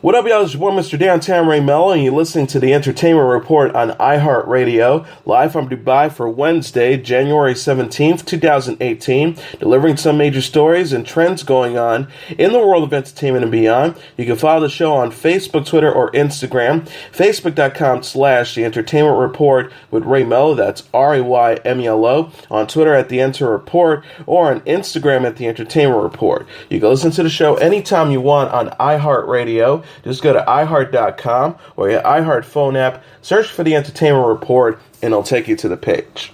What up, y'all? It's your boy, Mr. Downtown Ray Melo, and you're listening to the Entertainment Report on iHeartRadio, live from Dubai for Wednesday, January 17th, 2018, delivering some major stories and trends going on in the world of entertainment and beyond. You can follow the show on Facebook, Twitter, or Instagram, facebook.com/The Entertainment Report with Ray Melo, that's RAYMELO, on Twitter at The Enter Report, or on Instagram at The Entertainment Report. You can listen to the show anytime you want on iHeartRadio. Just go to iHeart.com or your iHeart phone app, search for The Entertainment Report, and it'll take you to the page.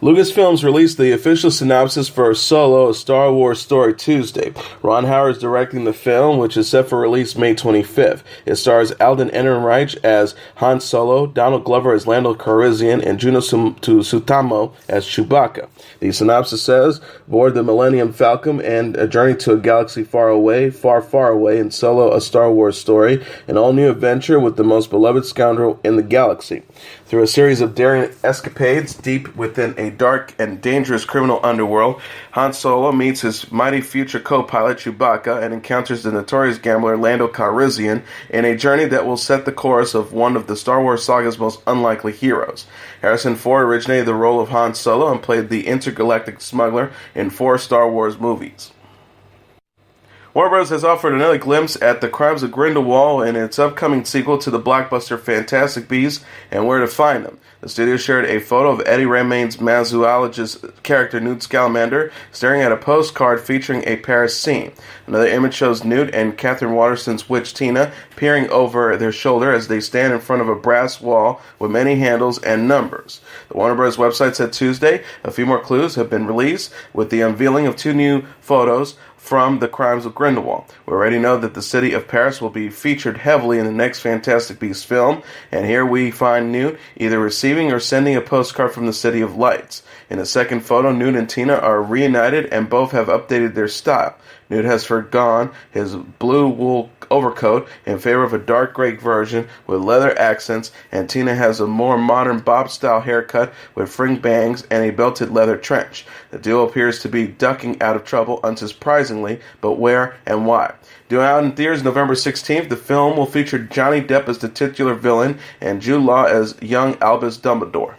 Lucasfilms released the official synopsis for Solo, a Star Wars story Tuesday. Ron Howard is directing the film, which is set for release May 25th. It stars Alden Ehrenreich as Han Solo, Donald Glover as Lando Calrissian, and Juno Suotamo as Chewbacca. The synopsis says, aboard the Millennium Falcon and a journey to a galaxy far away, far, far away, in Solo, a Star Wars story, an all-new adventure with the most beloved scoundrel in the galaxy. Through a series of daring escapades deep within a dark and dangerous criminal underworld, Han Solo meets his mighty future co-pilot Chewbacca and encounters the notorious gambler Lando Calrissian in a journey that will set the course of one of the Star Wars saga's most unlikely heroes. Harrison Ford originated the role of Han Solo and played the intergalactic smuggler in 4 Star Wars movies. Warner Bros. Has offered another glimpse at the crimes of Grindelwald in its upcoming sequel to the blockbuster Fantastic Beasts and Where to Find Them. The studio shared a photo of Eddie Redmayne's zoologist character Newt Scamander staring at a postcard featuring a Paris scene. Another image shows Newt and Catherine Waterston's witch Tina peering over their shoulder as they stand in front of a brass wall with many handles and numbers. The Warner Bros. Website said Tuesday a few more clues have been released with the unveiling of 2 new photos from the crimes of Grindelwald. We already know that the city of Paris will be featured heavily in the next Fantastic Beasts film, and here we find Newt either receiving or sending a postcard from the City of Lights. In the second photo, Newt and Tina are reunited and both have updated their style. Newt has forgone his blue wool overcoat in favor of a dark gray version with leather accents, and Tina has a more modern bob-style haircut with fringe bangs and a belted leather trench. The duo appears to be ducking out of trouble unsurprisingly, but where and why? Due out in theaters November 16th, the film will feature Johnny Depp as the titular villain and Jude Law as young Albus Dumbledore.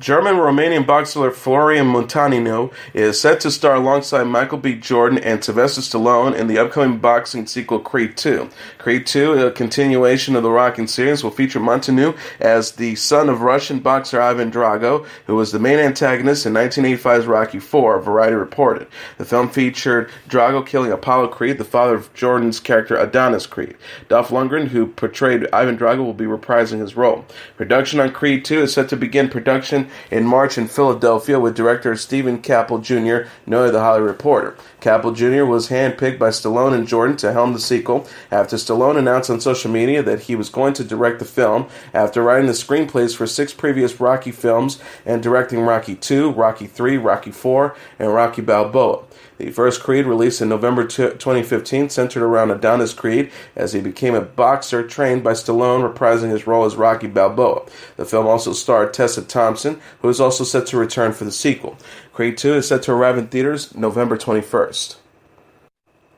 German-Romanian boxer Florian Munteanu is set to star alongside Michael B. Jordan and Sylvester Stallone in the upcoming boxing sequel Creed 2. Creed 2, a continuation of the Rocky series, will feature Munteanu as the son of Russian boxer Ivan Drago, who was the main antagonist in 1985's Rocky IV, Variety reported. The film featured Drago killing Apollo Creed, the father of Jordan's character Adonis Creed. Dolph Lundgren, who portrayed Ivan Drago, will be reprising his role. Production on Creed 2 is set to begin production in March in Philadelphia with director Stephen Caple Jr., noted The Hollywood Reporter. Caple Jr. was handpicked by Stallone and Jordan to helm the sequel after Stallone announced on social media that he was going to direct the film after writing the screenplays for 6 previous Rocky films and directing Rocky II, Rocky III, Rocky IV, and Rocky Balboa. The first Creed, released in November 2015, centered around Adonis Creed as he became a boxer trained by Stallone, reprising his role as Rocky Balboa. The film also starred Tessa Thompson, who is also set to return for the sequel. Creed 2 is set to arrive in theaters November 21st.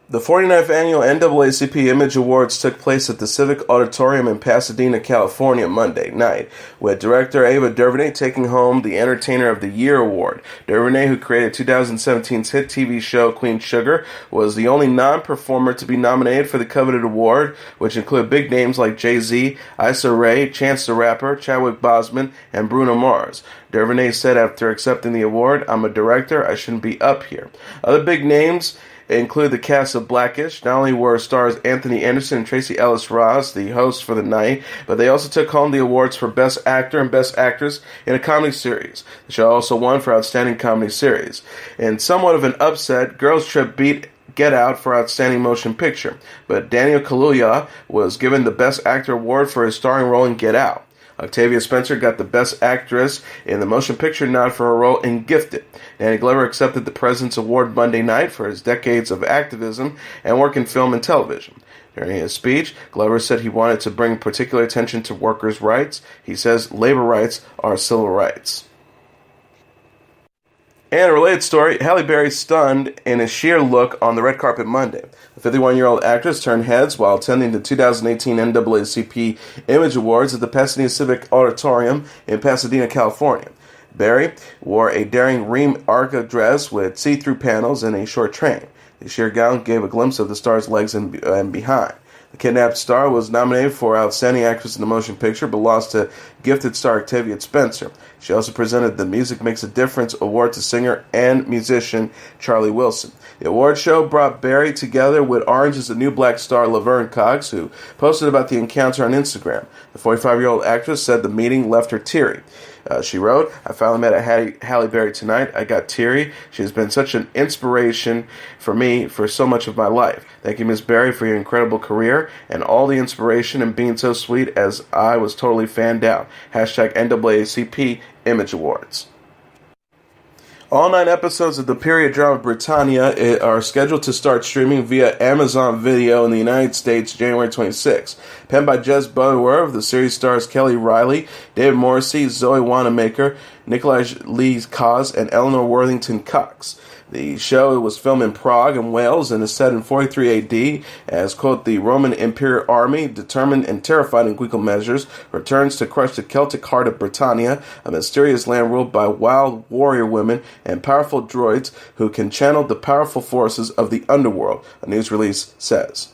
The 49th Annual NAACP Image Awards took place at the Civic Auditorium in Pasadena, California, Monday night, with director Ava DuVernay taking home the Entertainer of the Year award. DuVernay, who created 2017's hit TV show Queen Sugar, was the only non-performer to be nominated for the coveted award, which included big names like Jay-Z, Issa Rae, Chance the Rapper, Chadwick Boseman, and Bruno Mars. DuVernay said after accepting the award, "I'm a director, I shouldn't be up here." Other big names include the cast of Blackish. Not only were stars Anthony Anderson and Tracy Ellis Ross the hosts for the night, but they also took home the awards for Best Actor and Best Actress in a Comedy Series. The show also won for Outstanding Comedy Series. In somewhat of an upset, Girls Trip beat Get Out for Outstanding Motion Picture, but Daniel Kaluuya was given the Best Actor award for his starring role in Get Out. Octavia Spencer got the Best Actress in the Motion Picture nod for her role in Gifted. Danny Glover accepted the President's Award Monday night for his decades of activism and work in film and television. During his speech, Glover said he wanted to bring particular attention to workers' rights. He says labor rights are civil rights. And a related story, Halle Berry stunned in a sheer look on the red carpet Monday. The 51-year-old actress turned heads while attending the 2018 NAACP Image Awards at the Pasadena Civic Auditorium in Pasadena, California. Berry wore a daring Reem Arca dress with see-through panels and a short train. The sheer gown gave a glimpse of the star's legs and behind. The kidnapped star was nominated for Outstanding Actress in a Motion Picture, but lost to gifted star Octavia Spencer. She also presented the Music Makes a Difference award to singer and musician Charlie Wilson. The award show brought Berry together with Orange is the New Black star Laverne Cox, who posted about the encounter on Instagram. The 45-year-old actress said the meeting left her teary. She wrote, "I finally met Halle Berry tonight. I got teary. She has been such an inspiration for me for so much of my life. Thank you, Miss Berry, for your incredible career and all the inspiration and being so sweet as I was totally fanned out. Hashtag NAACP Image Awards." All 9 episodes of the period drama Britannia are scheduled to start streaming via Amazon Video in the United States January 26. Penned by Jez Butterworth, the series stars Kelly Riley, David Morrissey, Zoe Wanamaker, Nikolai Lee Kaz, and Eleanor Worthington Cox. The show was filmed in Prague and Wales and is set in 43 AD as, quote, the Roman Imperial Army, determined and terrified in equal measures, returns to crush the Celtic heart of Britannia, a mysterious land ruled by wild warrior women and powerful droids who can channel the powerful forces of the underworld, a news release says.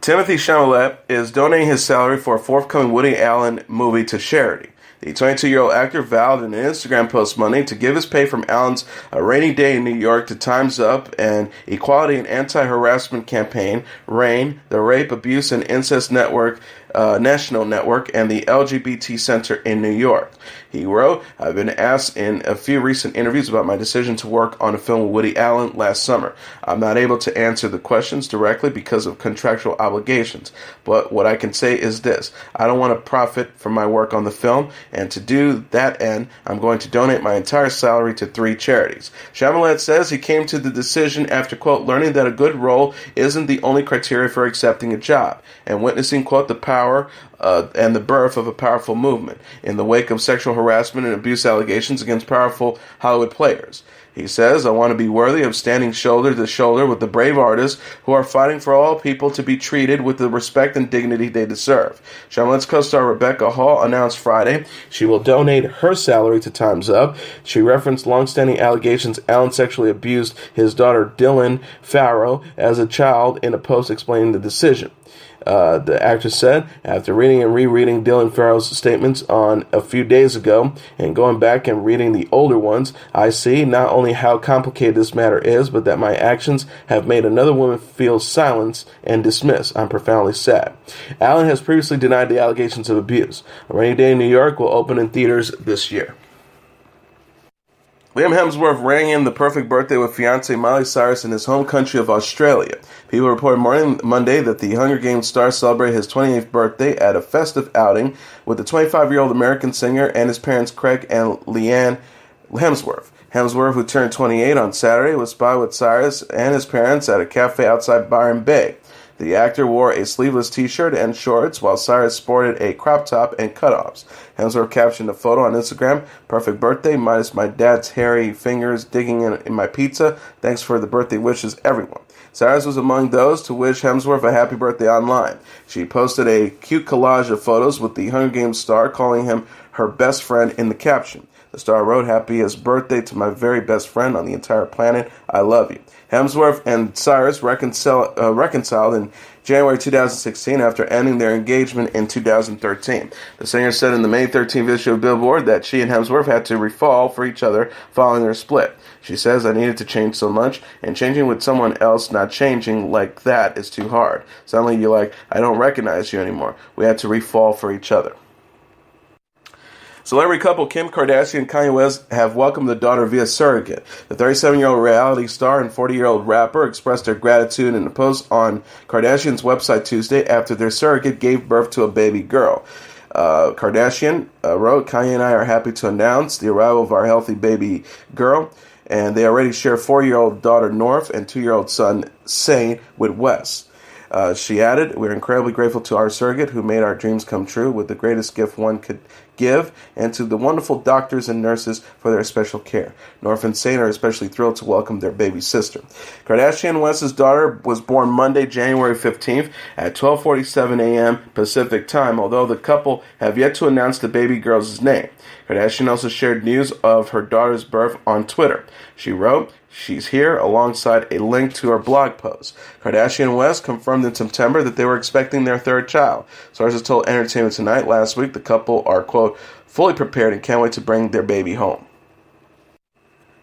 Timothée Chalamet is donating his salary for a forthcoming Woody Allen movie to charity. The 22-year-old actor vowed in an Instagram post Monday to give his pay from Allen's A Rainy Day in New York to Time's Up and Equality and Anti-Harassment Campaign, RAIN, the Rape, Abuse, and Incest Network, National Network, and the LGBT Center in New York. He wrote, "I've been asked in a few recent interviews about my decision to work on a film with Woody Allen last summer. I'm not able to answer the questions directly because of contractual obligations, but what I can say is this. I don't want to profit from my work on the film, and to do that end, I'm going to donate my entire salary to 3 charities." Chalamet says he came to the decision after, quote, learning that a good role isn't the only criteria for accepting a job, and witnessing, quote, the power and the birth of a powerful movement in the wake of sexual harassment and abuse allegations against powerful Hollywood players. He says, "I want to be worthy of standing shoulder to shoulder with the brave artists who are fighting for all people to be treated with the respect and dignity they deserve." Chalamet's co-star Rebecca Hall announced Friday she will donate her salary to Time's Up. She referenced long-standing allegations Allen sexually abused his daughter Dylan Farrow as a child in a post explaining the decision. The actress said, "After reading and rereading Dylan Farrow's statements on a few days ago and going back and reading the older ones, I see not only how complicated this matter is, but that my actions have made another woman feel silenced and dismissed. I'm profoundly sad." Allen has previously denied the allegations of abuse. A Rainy Day in New York will open in theaters this year. Liam Hemsworth rang in the perfect birthday with fiancée Miley Cyrus in his home country of Australia. People reported Monday that the Hunger Games star celebrated his 28th birthday at a festive outing with the 25-year-old American singer and his parents Craig and Leanne Hemsworth. Hemsworth, who turned 28 on Saturday, was spotted with Cyrus and his parents at a cafe outside Byron Bay. The actor wore a sleeveless t-shirt and shorts, while Cyrus sported a crop top and cutoffs. Hemsworth captioned a photo on Instagram, "Perfect birthday, minus my dad's hairy fingers digging in my pizza. Thanks for the birthday wishes, everyone." Cyrus was among those to wish Hemsworth a happy birthday online. She posted a cute collage of photos with the Hunger Games star, calling him her best friend in the caption. The star wrote, "Happiest birthday to my very best friend on the entire planet. I love you." Hemsworth and Cyrus reconciled in January 2016 after ending their engagement in 2013. The singer said in the May 13th issue of Billboard that she and Hemsworth had to refall for each other following their split. She says, "I needed to change so much, and changing with someone else not changing like that is too hard. Suddenly you're like, I don't recognize you anymore. We had to refall for each other." Celebrity couple Kim Kardashian and Kanye West have welcomed the daughter via surrogate. The 37-year-old reality star and 40-year-old rapper expressed their gratitude in a post on Kardashian's website Tuesday after their surrogate gave birth to a baby girl. Kardashian wrote, "Kanye and I are happy to announce the arrival of our healthy baby girl, and they already share 4-year-old daughter North and 2-year-old son Saint with West." She added, "We're incredibly grateful to our surrogate who made our dreams come true with the greatest gift one could give, and to the wonderful doctors and nurses for their special care. North and Saint are especially thrilled to welcome their baby sister. Kardashian West's daughter was born Monday, January 15th at 12:47 a.m. Pacific time, although the couple have yet to announce the baby girl's name. Kardashian also shared news of her daughter's birth on Twitter. She wrote, "She's here," alongside a link to her blog post. Kardashian West confirmed in September that they were expecting their third child. Sources told Entertainment Tonight last week the couple are, quote, fully prepared and can't wait to bring their baby home.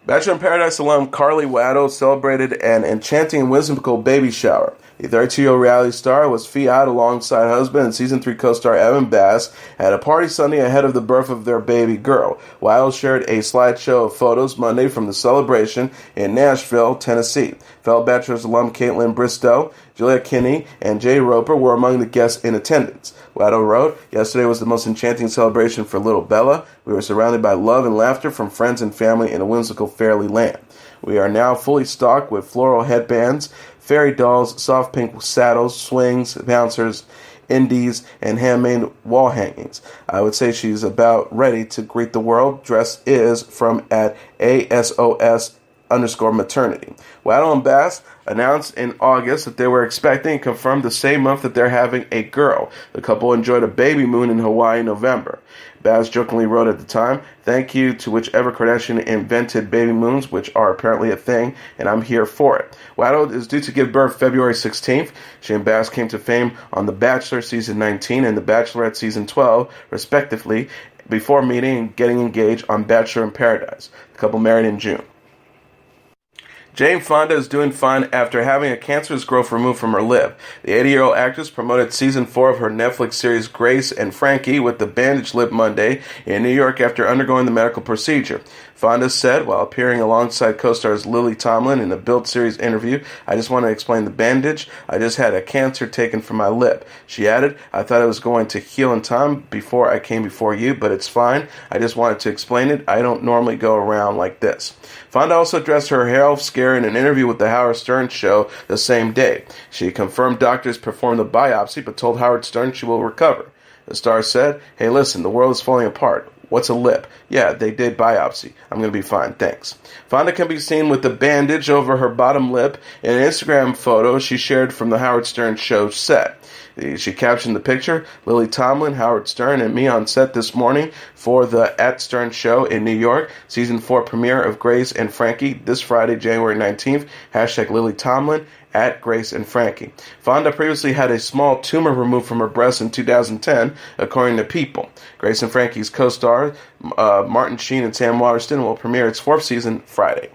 Bachelor in Paradise alum Carly Waddle celebrated an enchanting and whimsical baby shower. The 32-year-old reality star was fiat alongside husband and Season 3 co-star Evan Bass at a party Sunday ahead of the birth of their baby girl. Waddle shared a slideshow of photos Monday from the celebration in Nashville, Tennessee. Fellow Bachelors alum Caitlin Bristow, Julia Kinney, and Jay Roper were among the guests in attendance. Waddle wrote, "Yesterday was the most enchanting celebration for little Bella. We were surrounded by love and laughter from friends and family in a whimsical fairy land. We are now fully stocked with floral headbands, fairy dolls, soft pink saddles, swings, bouncers, indies, and handmade wall hangings. I would say she's about ready to greet the world. Dress is from at ASOS_maternity. Waddle and Bass announced in August that they were expecting and confirmed the same month that they're having a girl. The couple enjoyed a baby moon in Hawaii in November. Bass jokingly wrote at the time, "Thank you to whichever Kardashian invented baby moons, which are apparently a thing, and I'm here for it." Waddle is due to give birth February 16th. She and Bass came to fame on The Bachelor Season 19 and The Bachelorette Season 12, respectively, before meeting and getting engaged on Bachelor in Paradise. The couple married in June. Jane Fonda is doing fine after having a cancerous growth removed from her lip. The 80-year-old actress promoted Season 4 of her Netflix series Grace and Frankie with the bandaged lip Monday in New York after undergoing the medical procedure. Fonda said, while appearing alongside co-stars Lily Tomlin in a Built series interview, "I just want to explain the bandage. I just had a cancer taken from my lip." She added, "I thought it was going to heal in time before I came before you, but it's fine. I just wanted to explain it. I don't normally go around like this." Fonda also addressed her health scare in an interview with the Howard Stern show the same day. She confirmed doctors performed the biopsy, but told Howard Stern she will recover. The star said, "Hey, listen, the world is falling apart. What's a lip? Yeah, they did biopsy. I'm going to be fine, thanks." Fonda can be seen with the bandage over her bottom lip in an Instagram photo she shared from the Howard Stern show set. She captioned the picture, "Lily Tomlin, Howard Stern, and me on set this morning for the At Stern show in New York. Season 4 premiere of Grace and Frankie this Friday, January 19th. Hashtag Lily Tomlin, at Grace and Frankie." Fonda previously had a small tumor removed from her breast in 2010, according to People. Grace and Frankie's co-stars Martin Sheen and Sam Waterston will premiere its 4th season Friday.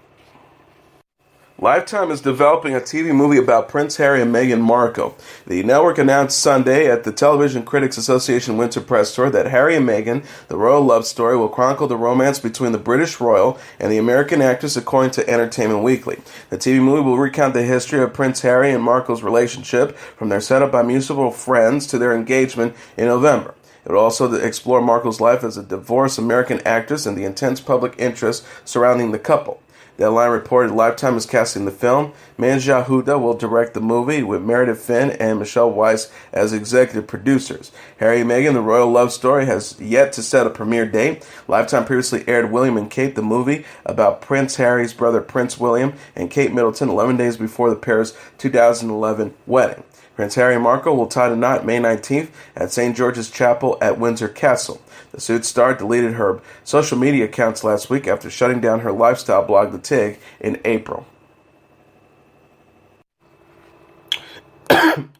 Lifetime is developing a TV movie about Prince Harry and Meghan Markle. The network announced Sunday at the Television Critics Association Winter Press Tour that Harry and Meghan, the royal love story, will chronicle the romance between the British royal and the American actress, according to Entertainment Weekly. The TV movie will recount the history of Prince Harry and Markle's relationship, from their setup by mutual friends to their engagement in November. It will also explore Markle's life as a divorced American actress and the intense public interest surrounding the couple. Deadline reported Lifetime is casting the film. Manja Huda will direct the movie, with Meredith Finn and Michelle Weiss as executive producers. Harry and Meghan, the royal love story, has yet to set a premiere date. Lifetime previously aired William and Kate, the movie about Prince Harry's brother Prince William and Kate Middleton, 11 days before the pair's 2011 wedding. Prince Harry and Markle will tie the knot May 19th at St. George's Chapel at Windsor Castle. The Suits star deleted her social media accounts last week after shutting down her lifestyle blog, The Tig, in April.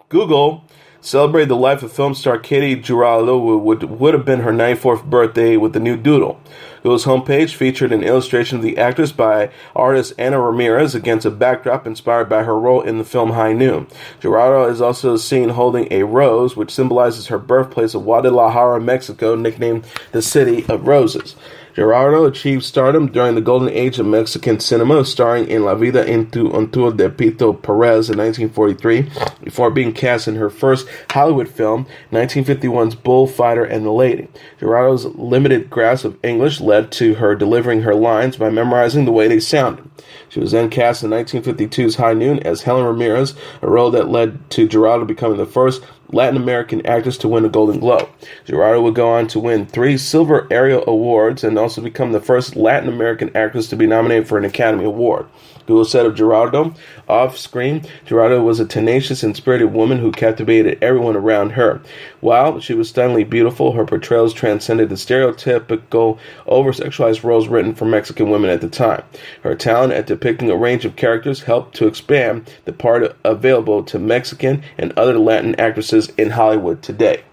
Google celebrated the life of film star Katie Giraldo, would have been her 94th birthday, with the new doodle. Google's homepage featured an illustration of the actress by artist Ana Ramirez against a backdrop inspired by her role in the film High Noon. Giraldo is also seen holding a rose, which symbolizes her birthplace of Guadalajara, Mexico, nicknamed the City of Roses. Giraldo achieved stardom during the golden age of Mexican cinema, starring in La Vida en un Tour de Pito Perez in 1943, before being cast in her first Hollywood film, 1951's Bullfighter and the Lady. Giraldo's limited grasp of English led to her delivering her lines by memorizing the way they sounded. She was then cast in 1952's High Noon as Helen Ramirez, a role that led to Giraldo becoming the first Latin American actress to win a Golden Globe. Gerardo would go on to win 3 Silver Ariel Awards and also become the first Latin American actress to be nominated for an Academy Award. Google said of Gerardo, off-screen, Gerardo was a tenacious and spirited woman who captivated everyone around her. While she was stunningly beautiful, her portrayals transcended the stereotypical, over-sexualized roles written for Mexican women at the time. Her talent at depicting a range of characters helped to expand the part available to Mexican and other Latin actresses in Hollywood today.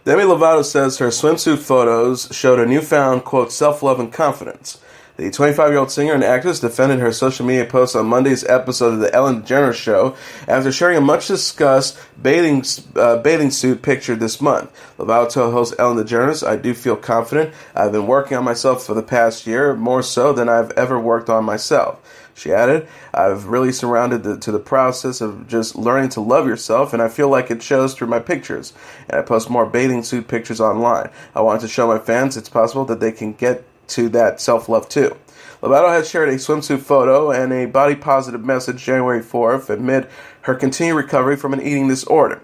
Demi Lovato says her swimsuit photos showed a newfound, quote, self-love and confidence. The 25-year-old singer and actress defended her social media posts on Monday's episode of The Ellen DeGeneres Show after sharing a much-discussed bathing suit picture this month. Lovato told host Ellen DeGeneres, "I do feel confident. I've been working on myself for the past year, more so than I've ever worked on myself." She added, "I've really surrounded to the process of just learning to love yourself, and I feel like it shows through my pictures. And I post more bathing suit pictures online. I want to show my fans it's possible that they can get to that self-love too." Lovato has shared a swimsuit photo and a body-positive message January 4th amid her continued recovery from an eating disorder.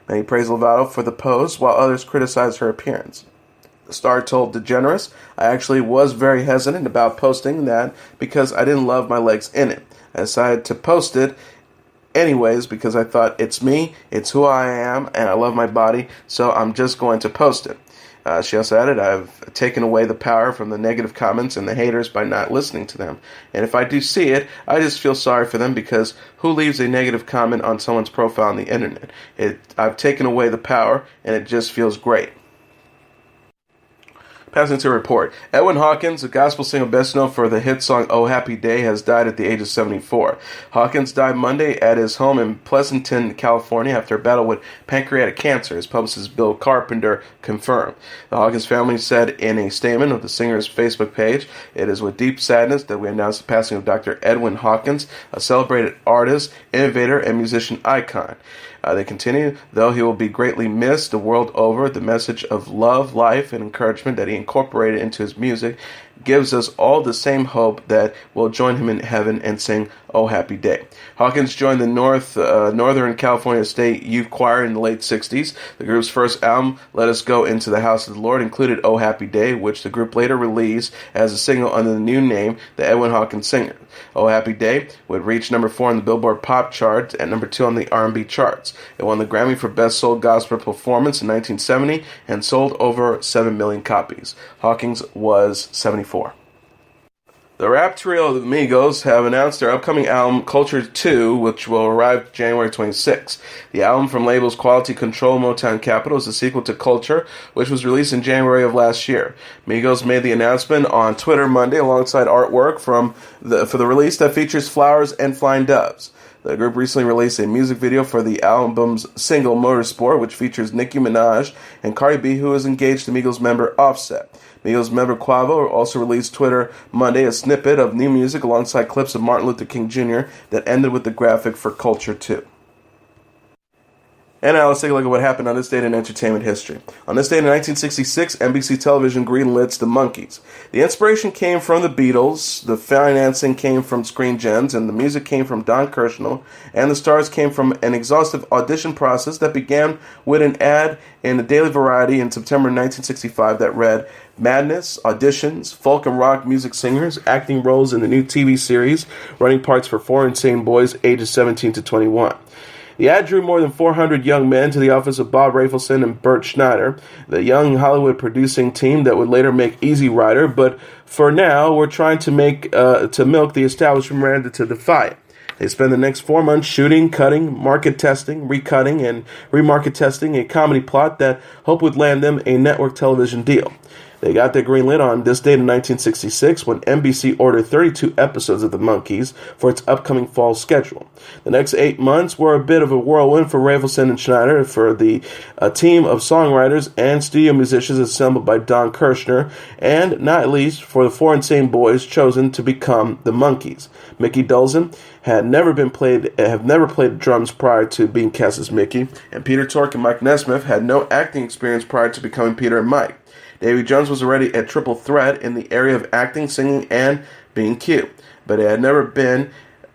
Many praise Lovato for the pose, while others criticize her appearance. The star told DeGeneres, "I actually was very hesitant about posting that because I didn't love my legs in it. I decided to post it anyways because I thought it's me, it's who I am, and I love my body, so I'm just going to post it." She also added, "I've taken away the power from the negative comments and the haters by not listening to them. And if I do see it, I just feel sorry for them because who leaves a negative comment on someone's profile on the internet? I've taken away the power, and it just feels great." Passing to a report. Edwin Hawkins, a gospel singer best known for the hit song "Oh Happy Day," has died at the age of 74. Hawkins died Monday at his home in Pleasanton, California, after a battle with pancreatic cancer, his publicist Bill Carpenter confirmed. The Hawkins family said in a statement of the singer's Facebook page, "It is with deep sadness that we announce the passing of Dr. Edwin Hawkins, a celebrated artist, innovator, and musician icon." They continue, "Though he will be greatly missed the world over, the message of love, life, and encouragement that he incorporated into his music gives us all the same hope that we'll join him in heaven and sing Oh Happy Day." Hawkins joined the Northern California State Youth Choir in the late 60s. The group's first album, Let Us Go Into the House of the Lord, included Oh Happy Day, which the group later released as a single under the new name, The Edwin Hawkins Singer. Oh Happy Day would reach number 4 on the Billboard Pop chart and number 2 on the R&B charts. It won the Grammy for Best Soul Gospel Performance in 1970 and sold over 7 million copies. Hawkins was 74. The rap trio the Migos have announced their upcoming album, Culture 2, which will arrive January 26. The album from labels Quality Control Motown Capital is a sequel to Culture, which was released in January of last year. Migos made the announcement on Twitter Monday alongside artwork for the release that features flowers and flying doves. The group recently released a music video for the album's single Motorsport, which features Nicki Minaj and Cardi B, who is engaged to Migos member Offset. Migos member Quavo also released Twitter Monday a snippet of new music alongside clips of Martin Luther King Jr. that ended with the graphic for Culture 2. And now let's take a look at what happened on this date in entertainment history. On this date in 1966, NBC Television greenlights the Monkees. The inspiration came from the Beatles, the financing came from Screen Gems, and the music came from Don Kirshner, and the stars came from an exhaustive audition process that began with an ad in the Daily Variety in September 1965 that read, "Madness, auditions, folk and rock music singers, acting roles in the new TV series, running parts for 4 insane boys ages 17 to 21. The ad drew more than 400 young men to the office of Bob Rafelson and Bert Schneider, the young Hollywood producing team that would later make Easy Rider, but for now, we're trying to milk the establishment Miranda to defy it. They spend the next 4 months shooting, cutting, market testing, recutting, and remarket testing a comedy plot that hope would land them a network television deal. They got their green lit on this date in 1966 when NBC ordered 32 episodes of The Monkees for its upcoming fall schedule. The next 8 months were a bit of a whirlwind for Rafelson and Schneider for the team of songwriters and studio musicians assembled by Don Kirshner, and not least for the 4 insane boys chosen to become the Monkees. Mickey Dulzin have never played drums prior to being cast as Mickey, and Peter Tork and Mike Nesmith had no acting experience prior to becoming Peter and Mike. Davy Jones was already a triple threat in the area of acting, singing, and being cute, but it had never been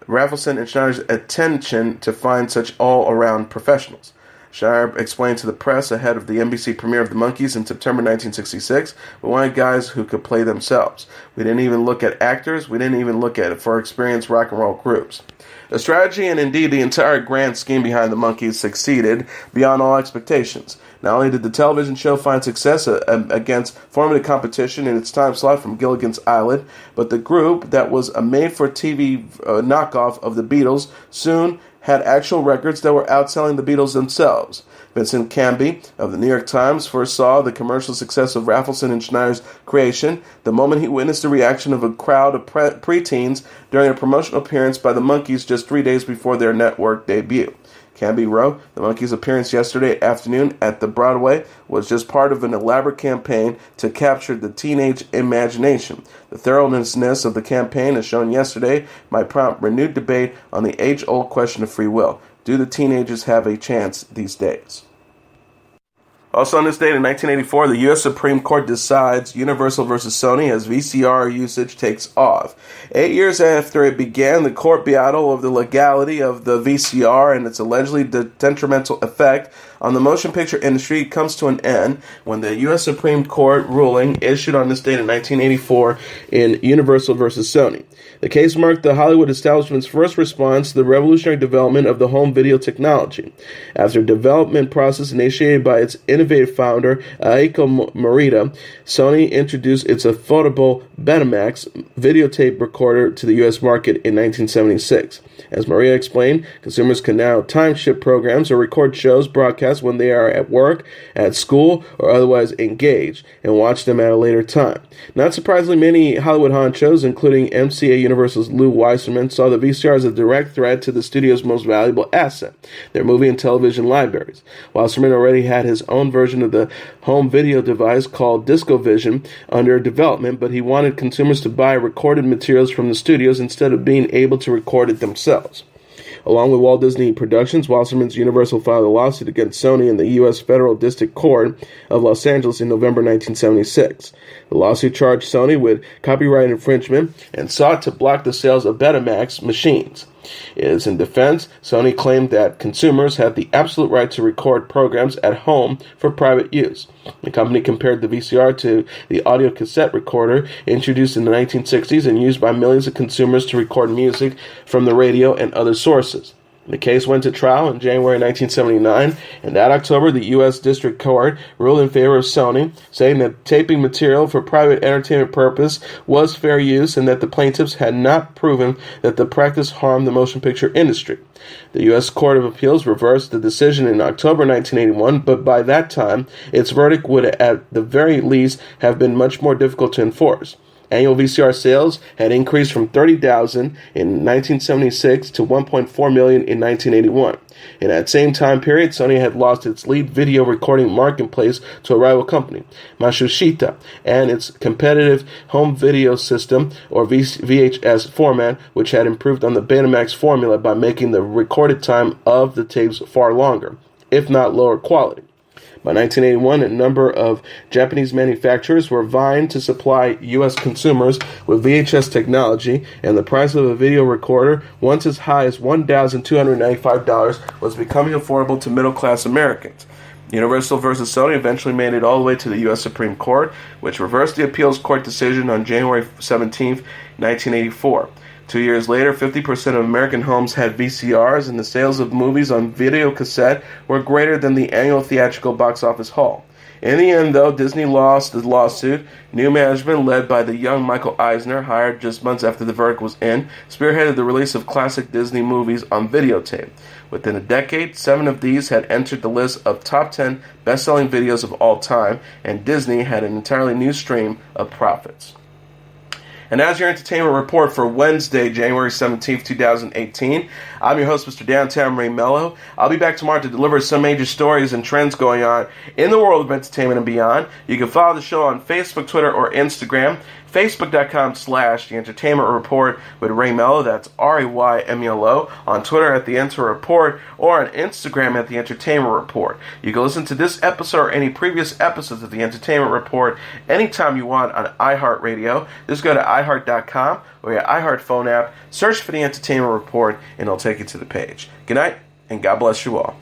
Rafelson and Schneider's attention to find such all-around professionals. Schneider explained to the press ahead of the NBC premiere of the Monkees in September 1966, "We wanted guys who could play themselves. We didn't even look at actors. We didn't even look at it for experienced rock and roll groups." The strategy and indeed the entire grand scheme behind the Monkees succeeded beyond all expectations. Not only did the television show find success against formidable competition in its time slot from Gilligan's Island, but the group that was a made-for-TV knockoff of the Beatles soon had actual records that were outselling the Beatles themselves. Vincent Canby of the New York Times foresaw the commercial success of Rafelson and Schneider's creation the moment he witnessed the reaction of a crowd of preteens during a promotional appearance by the Monkees just 3 days before their network debut. Canby wrote, "The Monkees' appearance yesterday afternoon at the Broadway was just part of an elaborate campaign to capture the teenage imagination. The thoroughness of the campaign, as shown yesterday, might prompt renewed debate on the age-old question of free will. Do the teenagers have a chance these days?" Also on this date in 1984, the U.S. Supreme Court decides Universal versus Sony as VCR usage takes off. 8 years after it began, the court battle of the legality of the VCR and its allegedly detrimental effect on the motion picture industry comes to an end when the U.S. Supreme Court ruling issued on this date in 1984 in Universal versus Sony. The case marked the Hollywood establishment's first response to the revolutionary development of the home video technology. After a development process initiated by its innovative founder, Aiko Morita, Sony introduced its affordable Betamax videotape recorder to the U.S. market in 1976. As Maria explained, consumers can now time-shift programs or record shows broadcast when they are at work, at school, or otherwise engaged, and watch them at a later time. Not surprisingly, many Hollywood honchos, including MCA Universal's Lou Weiserman, saw the VCR as a direct threat to the studio's most valuable asset, their movie and television libraries. Weiserman already had his own version of the home video device called DiscoVision under development, but he wanted consumers to buy recorded materials from the studios instead of being able to record it themselves. Along with Walt Disney Productions, Wasserman's Universal filed a lawsuit against Sony in the U.S. Federal District Court of Los Angeles in November 1976. The lawsuit charged Sony with copyright infringement and sought to block the sales of Betamax machines. In defense, Sony claimed that consumers had the absolute right to record programs at home for private use. The company compared the VCR to the audio cassette recorder introduced in the 1960s and used by millions of consumers to record music from the radio and other sources. The case went to trial in January 1979, and that October, the U.S. District Court ruled in favor of Sony, saying that taping material for private entertainment purpose was fair use and that the plaintiffs had not proven that the practice harmed the motion picture industry. The U.S. Court of Appeals reversed the decision in October 1981, but by that time, its verdict would at the very least have been much more difficult to enforce. Annual VCR sales had increased from 30,000 in 1976 to 1.4 million in 1981. In that same time period, Sony had lost its lead video recording marketplace to a rival company, Matsushita, and its competitive home video system, or VHS format, which had improved on the Betamax formula by making the recorded time of the tapes far longer, if not lower quality. By 1981, a number of Japanese manufacturers were vying to supply U.S. consumers with VHS technology, and the price of a video recorder, once as high as $1,295, was becoming affordable to middle-class Americans. Universal versus Sony eventually made it all the way to the U.S. Supreme Court, which reversed the appeals court decision on January 17, 1984. 2 years later, 50% of American homes had VCRs, and the sales of movies on video cassette were greater than the annual theatrical box office haul. In the end, though, Disney lost the lawsuit. New management, led by the young Michael Eisner, hired just months after the verdict was in, spearheaded the release of classic Disney movies on videotape. Within a decade, 7 of these had entered the list of top 10 best-selling videos of all time, and Disney had an entirely new stream of profits. And as your entertainment report for Wednesday, January 17th, 2018, I'm your host, Mr. Downtown Ray Melo. I'll be back tomorrow to deliver some major stories and trends going on in the world of entertainment and beyond. You can follow the show on Facebook, Twitter, or Instagram. Facebook.com/The Entertainment Report with Ray Melo, that's RAYMELO, on Twitter at The Enter Report, or on Instagram at The Entertainment Report. You can listen to this episode or any previous episodes of The Entertainment Report anytime you want on iHeartRadio. Just go to iHeart.com or your iHeart phone app. Search for the Entertainment Report, and it'll take you to the page. Good night, and God bless you all.